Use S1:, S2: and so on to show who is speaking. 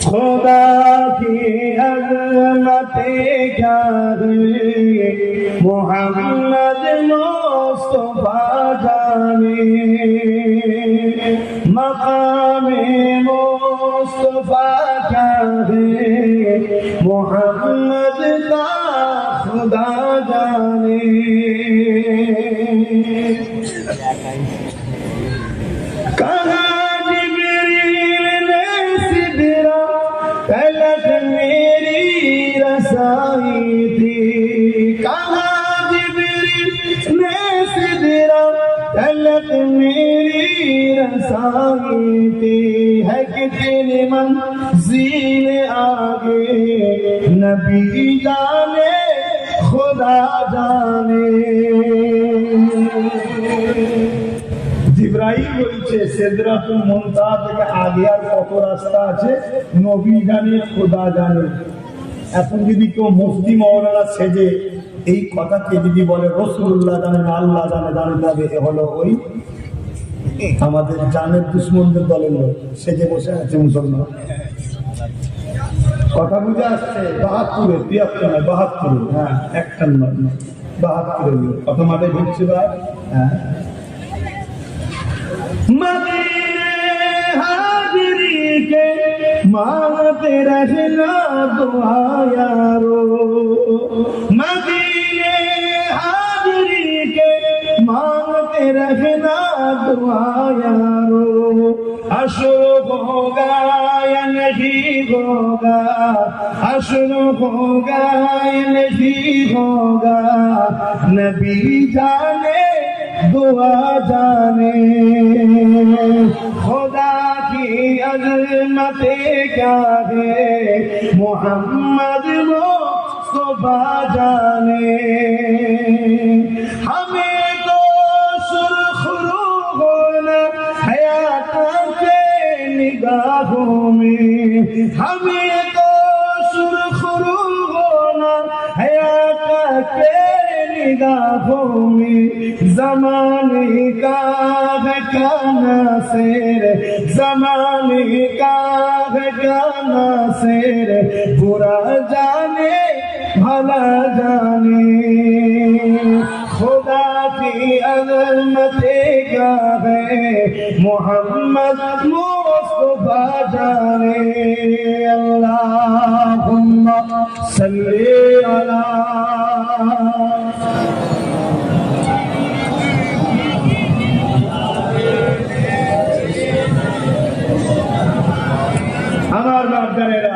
S1: खुदा की अज़मतें क्या है मोहम्मद मुस्तफा जाने, मकामे मुस्तफा क्या है मोहम्मद का खुदा जाने। तलक मेरी रसाई थी, कहाँ जिब्रील ने सिदरा तलक मेरी रसाई थी, है कितनी मंज़िल आगे नबी जाने खुदा जाने। জিবরাইল বলছে সিদরাতুল মুনতাহা থেকে আগে আর কত রাস্তা আছে নবী জানে খোদা জানে। এখন যদি কেউ মুফতি মাওলানা সেজে এই কথাকে যদি বলে রাসূলুল্লাহ জানেন আল্লাহ জানে, জানতে হবে এ হলো ওই আমাদের জানের দুশমনদের দলের লোক সেজে বসে আছে মুসলমান। কথা বুঝে আসছে? ৭২-এ ৭৩ নয় ৭২, হ্যাঁ একটা নয় ৭২ কত মাঠে ঘুরছে ভাই। হ্যাঁ मदीने हाजिरी के मांगते रहना दुआ यारो, मदीने हाजिरी के मांगते रहना दुआ यारो। अशुर होगा या नहीं होगा, अशुर होगा या नहीं होगा नबी जाने दुआ जाने। खुदा की अज़मतें क्या है मोहम्मद मुस्तफा जाने। हमें तो सुरखरू होना हयात के निगाहों में, हमें तो सुरखरू होना हयात के निगाहों में। ज़माने का है क्या नासिर, ज़माने का है क्या नासिर, बुरा जाने भला जाने। खुदा की अज़मतें क्या है मोहम्मद मुस्तफा जाने। अल्लाहुम्मा सल्ली अला আমার বাপ জানেরা।